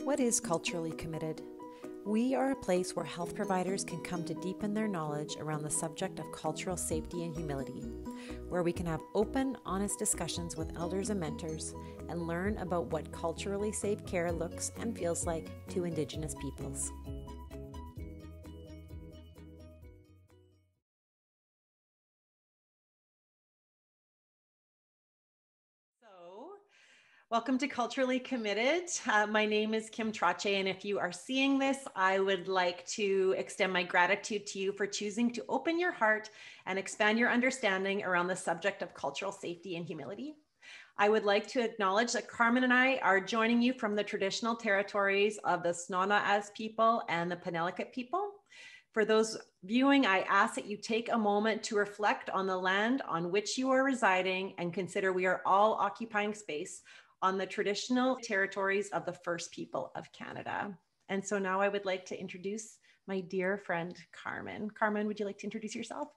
What is culturally committed? We are a place where health providers can come to deepen their knowledge around the subject of cultural safety and humility, where we can have open, honest discussions with elders and mentors and learn about what culturally safe care looks and feels like to Indigenous peoples. Welcome to Culturally Committed. My name is Kim Trache, and if you are seeing this, I would like to extend my gratitude to you for choosing to open your heart and expand your understanding around the subject of cultural safety and humility. I would like to acknowledge that Carmen and I are joining you from the traditional territories of the Snona'az people and the Penelakut people. For those viewing, I ask that you take a moment to reflect on the land on which you are residing and consider we are all occupying space on the traditional territories of the First People of Canada. And so now I would like to introduce my dear friend, Carmen. Carmen, would you like to introduce yourself?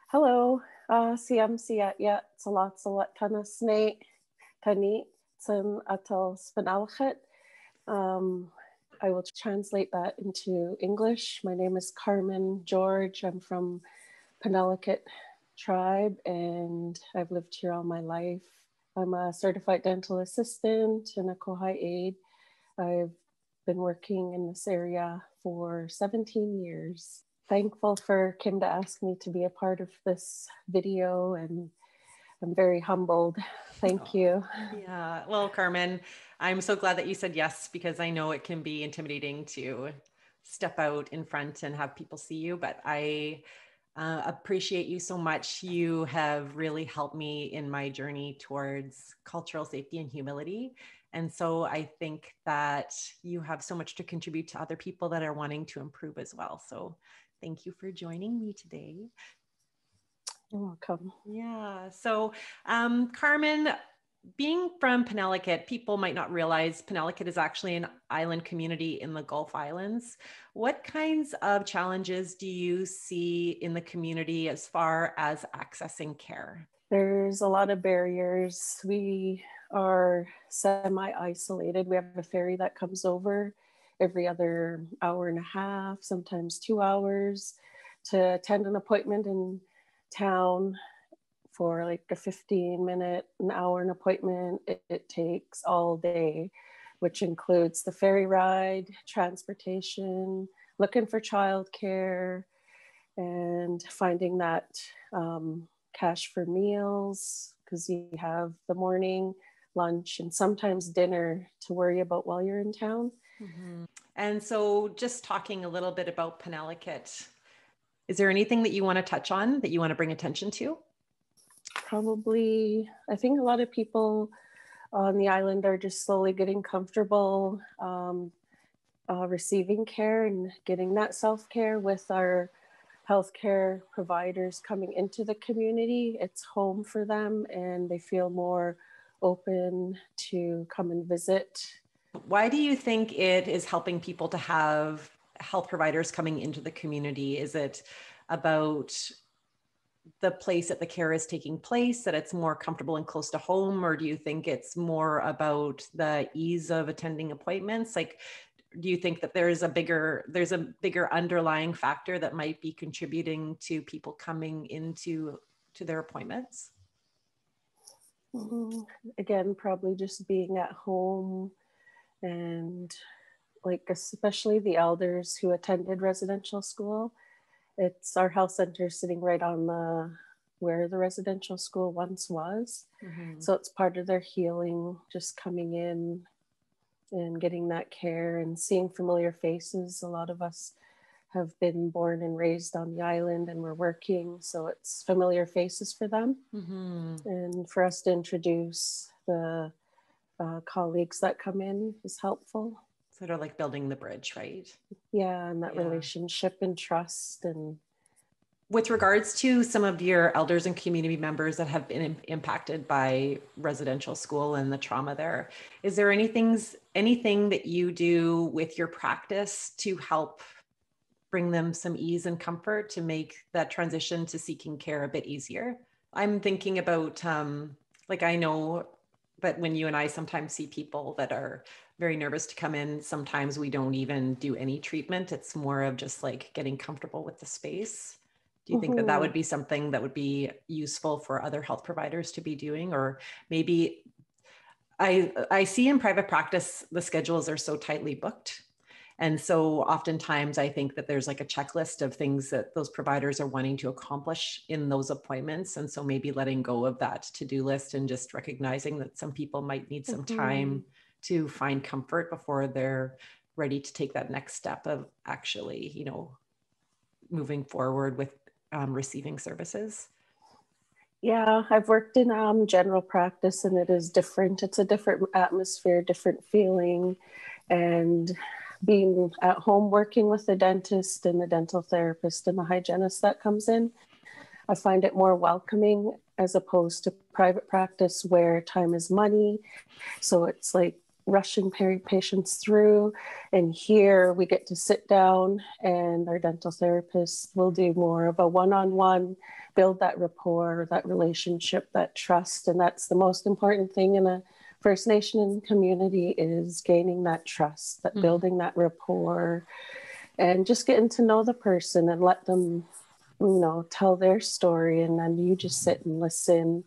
Hello, siya salat tana snake tani san atal Penelakut. I will translate that into English. My name is Carmen George. I'm from Penelakut tribe and I've lived here all my life. I'm a certified dental assistant and a Kohai aide. I've been working in this area for 17 years. Thankful for Kim to ask me to be a part of this video, and I'm very humbled. Thank you. Yeah, well, Carmen, I'm so glad that you said yes, because I know it can be intimidating to step out in front and have people see you, but I appreciate you so much. You have really helped me in my journey towards cultural safety and humility. And so I think that you have so much to contribute to other people that are wanting to improve as well. So thank you for joining me today. You're welcome. Yeah. So Carmen, being from Penelakut, people might not realize Penelakut is actually an island community in the Gulf Islands. What kinds of challenges do you see in the community as far as accessing care? There's a lot of barriers. We are semi-isolated. We have a ferry that comes over every other hour and a half, sometimes 2 hours, to attend an appointment in town. For like a 15-minute, an hour an appointment, it takes all day, which includes the ferry ride, transportation, looking for childcare, and finding that cash for meals, because you have the morning, lunch, and sometimes dinner to worry about while you're in town. Mm-hmm. And so just talking a little bit about Penelakut, is there anything that you want to touch on that you want to bring attention to? Probably, I think a lot of people on the island are just slowly getting comfortable receiving care and getting that self-care with our healthcare providers coming into the community. It's home for them and they feel more open to come and visit. Why do you think it is helping people to have health providers coming into the community? Is it about the place that the care is taking place, that it's more comfortable and close to home? Or do you think it's more about the ease of attending appointments? Like, do you think that there's a bigger underlying factor that might be contributing to people coming into their appointments? Again, probably just being at home, and like especially the elders who attended residential school. It's our health center sitting right on where the residential school once was. Mm-hmm. So it's part of their healing, just coming in and getting that care and seeing familiar faces. A lot of us have been born and raised on the island and we're working, so it's familiar faces for them. Mm-hmm. And for us to introduce the colleagues that come in is helpful. Sort of like building the bridge, right? Yeah, and that relationship and trust. And with regards to some of your elders and community members that have been impacted by residential school and the trauma there, is there anything that you do with your practice to help bring them some ease and comfort to make that transition to seeking care a bit easier? I'm thinking about, like, I know but when you and I sometimes see people that are very nervous to come in, sometimes we don't even do any treatment. It's more of just like getting comfortable with the space. Do you think that that would be something that would be useful for other health providers to be doing? Or maybe I see in private practice, the schedules are so tightly booked. And so oftentimes I think that there's like a checklist of things that those providers are wanting to accomplish in those appointments. And so maybe letting go of that to-do list and just recognizing that some people might need some time to find comfort before they're ready to take that next step of actually, you know, moving forward with receiving services. Yeah, I've worked in general practice, and it is different. It's a different atmosphere, different feeling. And being at home working with the dentist and the dental therapist and the hygienist that comes in, I find it more welcoming as opposed to private practice where time is money. So it's like rushing patients through. And here we get to sit down, and our dental therapist will do more of a one-on-one, build that rapport, that relationship, that trust. And that's the most important thing in a First Nation community, is gaining that trust, that building that rapport, and just getting to know the person and let them, you know, tell their story. And then you just sit and listen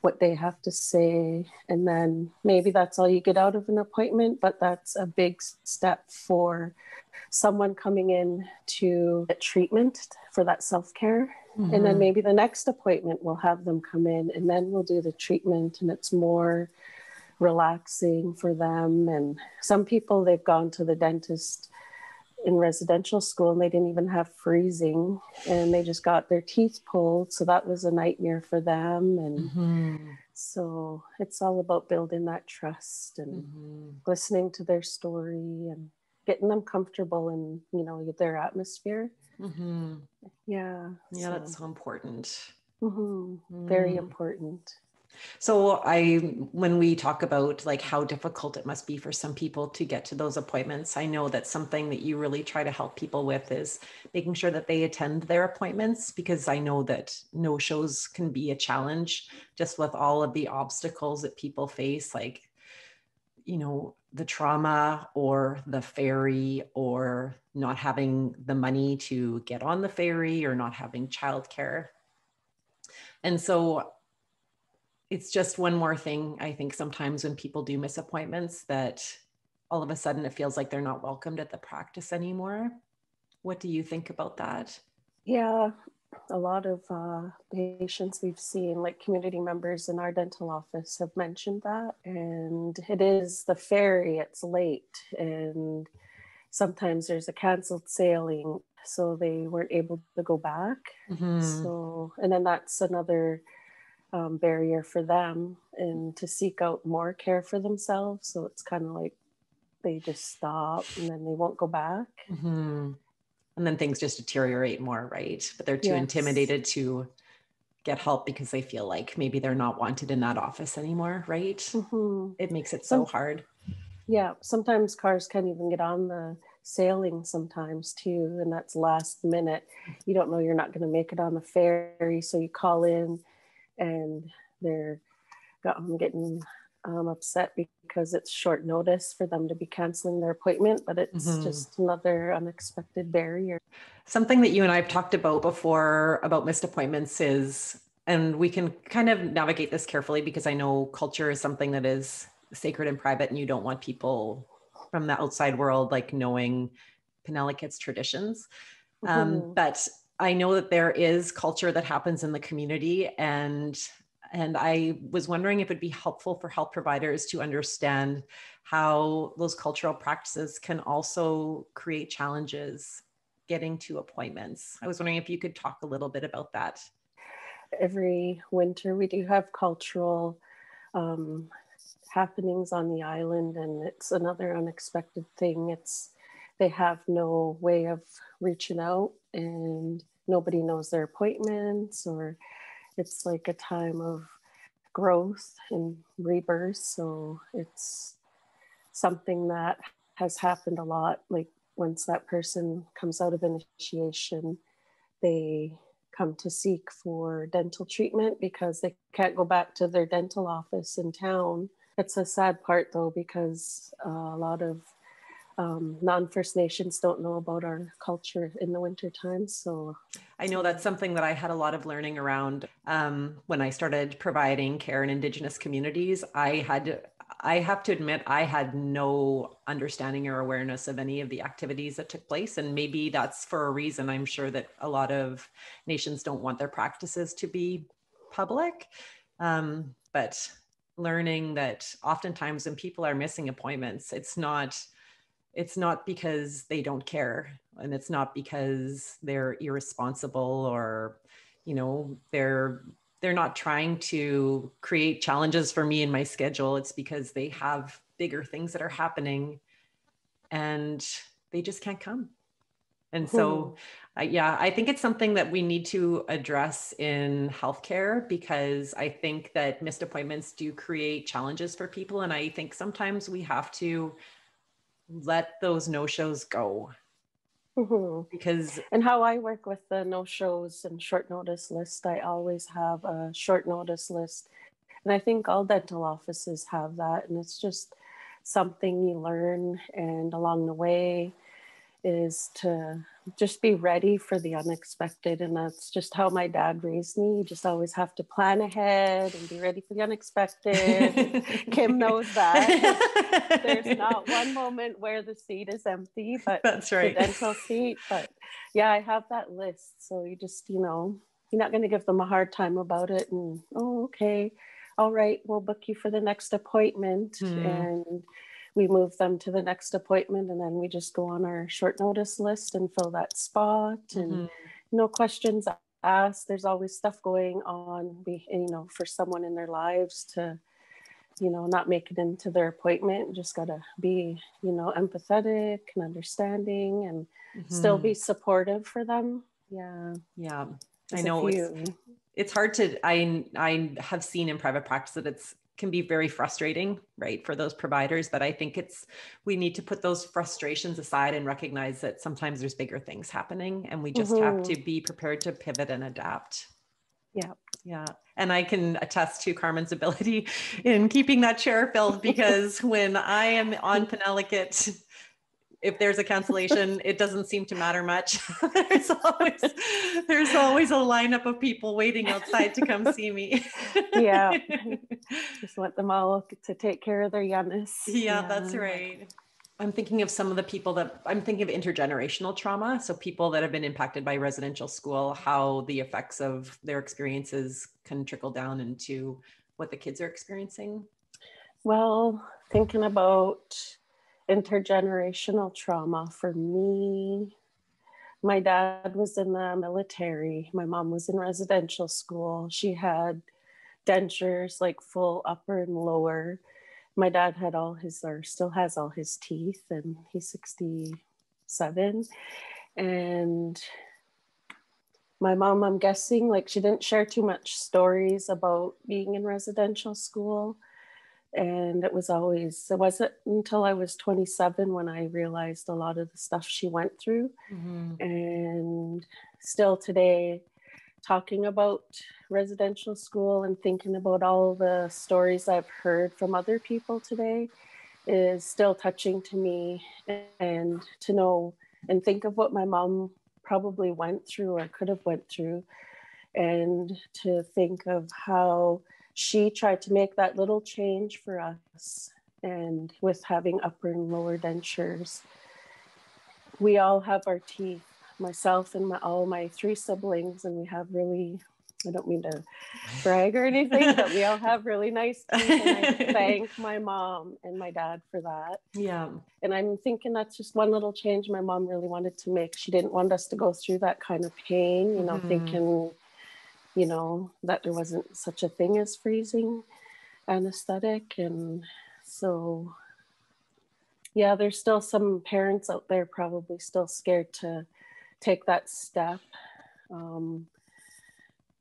what they have to say. And then maybe that's all you get out of an appointment, but that's a big step for someone coming in to get treatment for that self-care. And then maybe the next appointment we'll have them come in, and then we'll do the treatment, and it's more relaxing for them. And some people, they've gone to the dentist in residential school and they didn't even have freezing, and they just got their teeth pulled. So that was a nightmare for them. And so it's all about building that trust and listening to their story and getting them comfortable in, you know, their atmosphere. Yeah. Yeah, that's so important. Very important. So when we talk about like how difficult it must be for some people to get to those appointments, I know that something that you really try to help people with is making sure that they attend their appointments, because I know that no-shows can be a challenge just with all of the obstacles that people face, like, you know, the trauma or the ferry, or not having the money to get on the ferry, or not having childcare. And so it's just one more thing, I think, sometimes when people do miss appointments, that all of a sudden it feels like they're not welcomed at the practice anymore. What do you think about that? Yeah, a lot of patients we've seen, like community members in our dental office, have mentioned that. And it is the ferry, it's late, and sometimes there's a canceled sailing, so they weren't able to go back. So, and then that's another barrier for them, and to seek out more care for themselves. So it's kind of like they just stop and then they won't go back. And then things just deteriorate more, right? But they're too intimidated to get help because they feel like maybe they're not wanted in that office anymore, right? It makes it so hard. Yeah, sometimes cars can't even get on the sailing sometimes too, and that's last minute. You don't know you're not going to make it on the ferry, so you call in, and they're getting upset because it's short notice for them to be canceling their appointment, but it's just another unexpected barrier. Something that you and I have talked about before about missed appointments is, and we can kind of navigate this carefully because I know culture is something that is sacred and private, and you don't want people from the outside world like knowing Penelakut's traditions. But I know that there is culture that happens in the community, and I was wondering if it'd be helpful for health providers to understand how those cultural practices can also create challenges getting to appointments. I was wondering if you could talk a little bit about that. Every winter we do have cultural happenings on the island, and it's another unexpected thing. They have no way of reaching out, and nobody knows their appointments, or it's like a time of growth and rebirth. So it's something that has happened a lot. Like once that person comes out of initiation, they come to seek for dental treatment because they can't go back to their dental office in town. It's a sad part though, because a lot of non-First Nations don't know about our culture in the winter time. So I know that's something that I had a lot of learning around when I started providing care in Indigenous communities. I have to admit, I had no understanding or awareness of any of the activities that took place. And maybe that's for a reason. I'm sure that a lot of nations don't want their practices to be public. But learning that oftentimes when people are missing appointments, it's not because they don't care, and it's not because they're irresponsible, or, you know, they're not trying to create challenges for me in my schedule. It's because they have bigger things that are happening and they just can't come. And so, I think it's something that we need to address in healthcare, because I think that missed appointments do create challenges for people. And I think sometimes we have to let those no-shows go. Because and how I work with the no-shows and short notice list, I always have a short notice list. And I think all dental offices have that. And it's just something you learn. And along the way is to just be ready for the unexpected. And that's just how my dad raised me. You just always have to plan ahead and be ready for the unexpected. Kim knows that. There's not one moment where the seat is empty, but that's right. The dental seat. But yeah, I have that list. So you just, you know, you're not going to give them a hard time about it. And, oh, okay. All right, we'll book you for the next appointment. And we move them to the next appointment, and then we just go on our short notice list and fill that spot. And no questions asked. There's always stuff going on, you know, for someone in their lives to, you know, not make it into their appointment. Just got to be, you know, empathetic and understanding, and still be supportive for them. Yeah. I know it's hard to, I have seen in private practice that it's can be very frustrating, right, for those providers. But I think we need to put those frustrations aside and recognize that sometimes there's bigger things happening, and we just have to be prepared to pivot and adapt. Yeah. And I can attest to Carmen's ability in keeping that chair filled, because when I am on Penelakut, if there's a cancellation, it doesn't seem to matter much. there's always a lineup of people waiting outside to come see me. Just want them all to take care of their youngest. That's right. I'm thinking of some of the people I'm thinking of intergenerational trauma. So people that have been impacted by residential school, how the effects of their experiences can trickle down into what the kids are experiencing. Well, thinking about intergenerational trauma, for me, my dad was in the military. My mom was in residential school. She had dentures, like full upper and lower. My dad had still has all his teeth, and he's 67. And my mom, I'm guessing, like, she didn't share too much stories about being in residential school. And it wasn't until I was 27 when I realized a lot of the stuff she went through. And still today, talking about residential school and thinking about all the stories I've heard from other people today is still touching to me. And to know and think of what my mom probably went through or could have went through, and to think of how she tried to make that little change for us. And with having upper and lower dentures, we all have our teeth, myself and all my 3 siblings, and we have really, I don't mean to brag or anything, but we all have really nice teeth. And I thank my mom and my dad for that. And I'm thinking that's just one little change my mom really wanted to make. She didn't want us to go through that kind of pain, you know, thinking, you know, that there wasn't such a thing as freezing anesthetic. And so, yeah, there's still some parents out there probably still scared to take that step.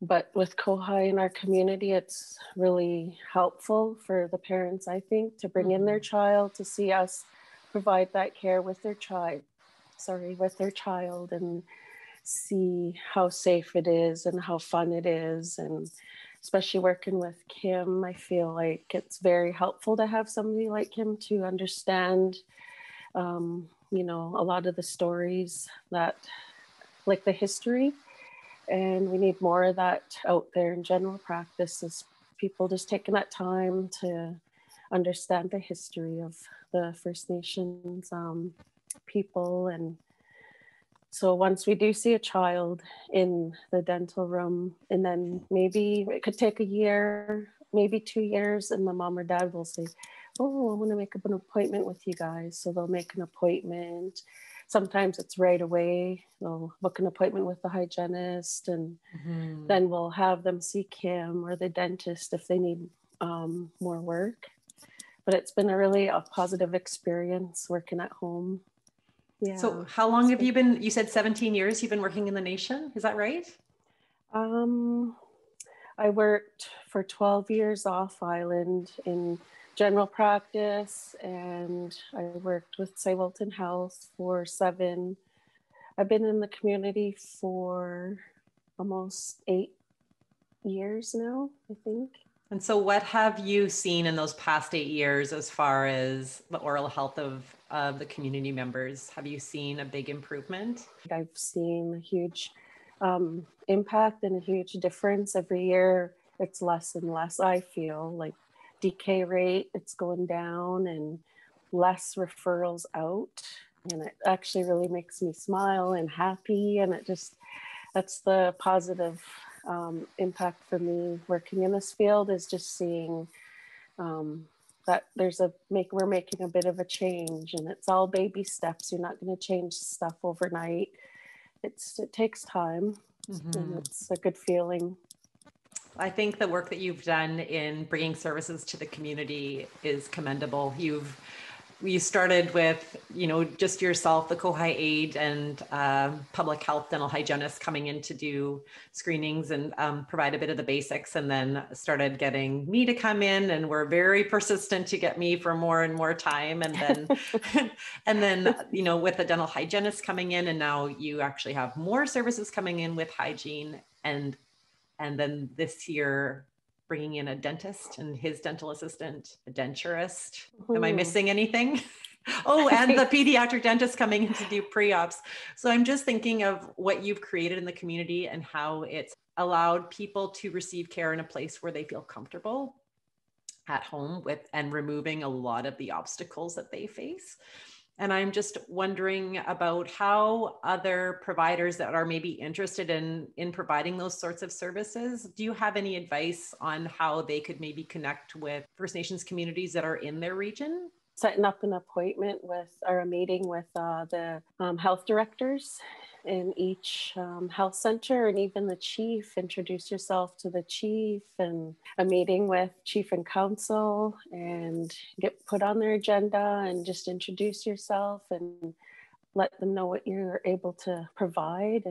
But with Kohai in our community, it's really helpful for the parents, I think, to bring in their child, to see us provide that care with their child, and see how safe it is and how fun it is, and especially working with Kim, I feel like it's very helpful to have somebody like Kim to understand, you know, a lot of the stories that, like the history. And we need more of that out there in general practice, is people just taking that time to understand the history of the First Nations people. And so once we do see a child in the dental room, and then maybe it could take a year, maybe 2 years, and the mom or dad will say, oh, I want to make an appointment with you guys. So they'll make an appointment. Sometimes it's right away. They'll book an appointment with the hygienist, and then we'll have them see Kim or the dentist if they need more work. But it's been a positive experience working at home. Yeah. So how long have you been, you said 17 years you've been working in the nation, is that right? I worked for 12 years off island in general practice, and I worked with Wilton Health for 7. I've been in the community for almost 8 years now, I think. And so what have you seen in those past 8 years as far as the oral health of the community members? Have you seen a big improvement? I've seen a huge impact and a huge difference. Every year it's less and less. I feel like decay rate, it's going down, and less referrals out. And it actually really makes me smile and happy. And that's the positive impact for me working in this field, is just seeing that we're making a bit of a change, and it's all baby steps. You're not going to change stuff overnight. It takes time, and it's a good feeling. I think the work that you've done in bringing services to the community is commendable. You started with, just yourself, the co-high aide, and public health dental hygienist coming in to do screenings and provide a bit of the basics, and then started getting me to come in, and were very persistent to get me for more and more time. And then, with the dental hygienist coming in, and now you actually have more services coming in with hygiene, and then this year, bringing in a dentist and his dental assistant, a denturist. Am I missing anything? Oh, and the pediatric dentist coming in to do pre-ops. So I'm just thinking of what you've created in the community and how it's allowed people to receive care in a place where they feel comfortable at home with, and removing a lot of the obstacles that they face. And I'm just wondering about how other providers that are maybe interested in providing those sorts of services, do you have any advice on how they could maybe connect with First Nations communities that are in their region? Setting up an appointment or a meeting with the health directors in each health center, and even the chief. Introduce yourself to the chief, and a meeting with chief and council, and get put on their agenda, and just introduce yourself and let them know what you're able to provide.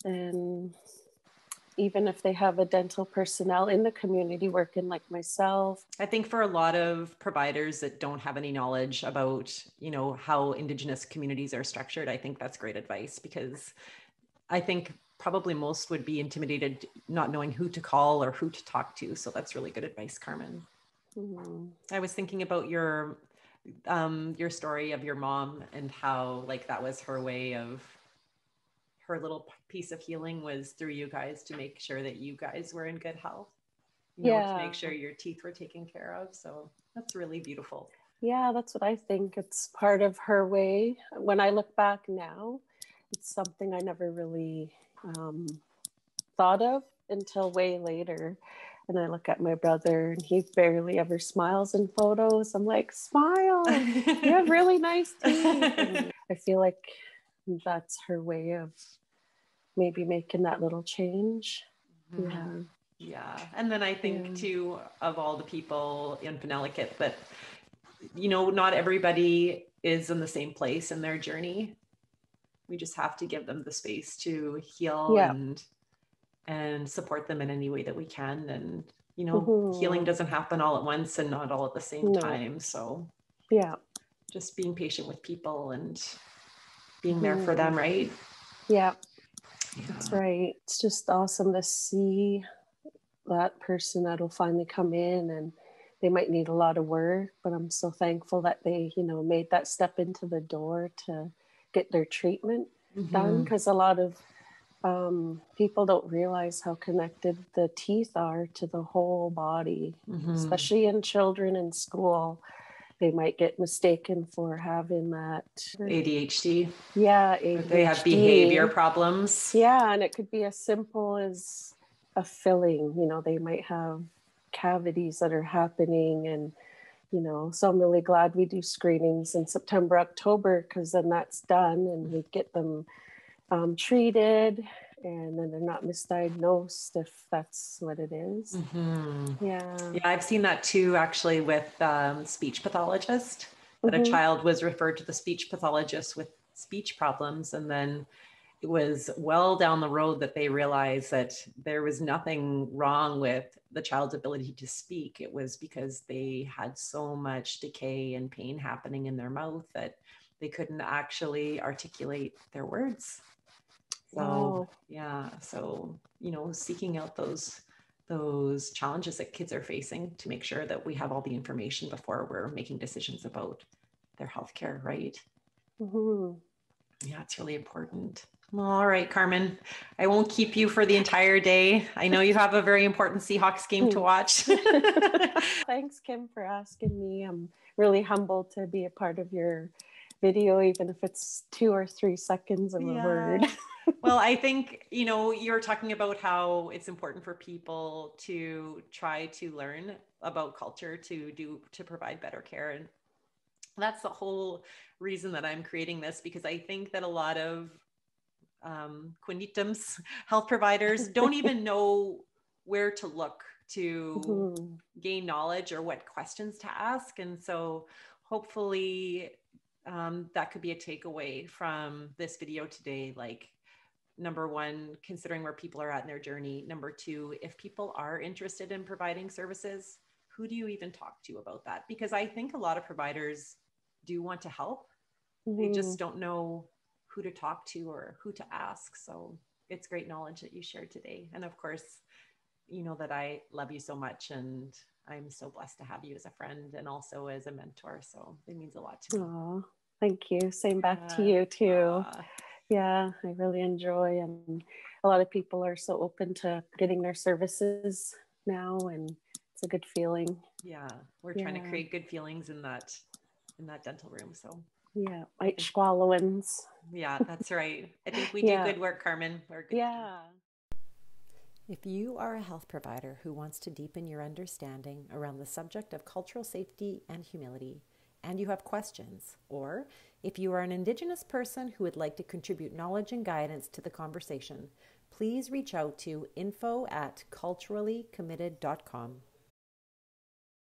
And even if they have a dental personnel in the community working like myself. I think for a lot of providers that don't have any knowledge about, how Indigenous communities are structured, I think that's great advice, because I think probably most would be intimidated not knowing who to call or who to talk to. So that's really good advice, Carmen. I was thinking about your story of your mom, and how that was her way of, her little piece of healing was through you guys, to make sure that you guys were in good health, to make sure your teeth were taken care of. So that's really beautiful. Yeah, that's what I think. It's part of her way. When I look back now, it's something I never really thought of until way later. And I look at my brother, and he barely ever smiles in photos. I'm like, smile, you have really nice teeth. And I feel like that's her way of maybe making that little change. Yeah. And then I think too, of all the people in Penelakut, that, not everybody is in the same place in their journey. We just have to give them the space to heal, and support them in any way that we can. And, healing doesn't happen all at once, and not all at the same time. So just being patient with people and being there for them, right? Yeah, that's right. It's just awesome to see that person that'll finally come in, and they might need a lot of work, but I'm so thankful that they, made that step into the door to get their treatment done. Because a lot of people don't realize how connected the teeth are to the whole body, especially in children in school. They might get mistaken for having that ADHD. Yeah, ADHD. They have behavior problems. Yeah, and it could be as simple as a filling. They might have cavities that are happening, and so I'm really glad we do screenings in September, October, because then that's done and we get them treated, and then they're not misdiagnosed if that's what it is. Yeah, I've seen that too, actually, with speech pathologist, that a child was referred to the speech pathologist with speech problems, and then it was well down the road that they realized that there was nothing wrong with the child's ability to speak. It was because they had so much decay and pain happening in their mouth that they couldn't actually articulate their words. So, so, seeking out those challenges that kids are facing to make sure that we have all the information before we're making decisions about their healthcare, right? Yeah, it's really important. All right, Carmen, I won't keep you for the entire day. I know you have a very important Seahawks game to watch. Thanks, Kim, for asking me. I'm really humbled to be a part of your video, even if it's 2 or 3 seconds of a word. Well, I think, you're talking about how it's important for people to try to learn about culture to provide better care. And that's the whole reason that I'm creating this, because I think that a lot of Quinitums, health providers, don't even know where to look to gain knowledge or what questions to ask. And so hopefully that could be a takeaway from this video today. Like, number one, considering where people are at in their journey. Number two, if people are interested in providing services, who do you even talk to about that? Because I think a lot of providers do want to help. They just don't know who to talk to or who to ask. So it's great knowledge that you shared today. And of course, you know that I love you so much, and I'm so blessed to have you as a friend and also as a mentor. So it means a lot to me. Oh, thank you. Same back to you too. Yeah, I really enjoy, and a lot of people are so open to getting their services now, and it's a good feeling. Yeah, we're trying to create good feelings in that dental room. So yeah, white Schwalowens. Yeah, that's right. I think we do good work, Carmen. We're good team. If you are a health provider who wants to deepen your understanding around the subject of cultural safety and humility, and you have questions, or if you are an Indigenous person who would like to contribute knowledge and guidance to the conversation, please reach out to info@culturallycommitted.com.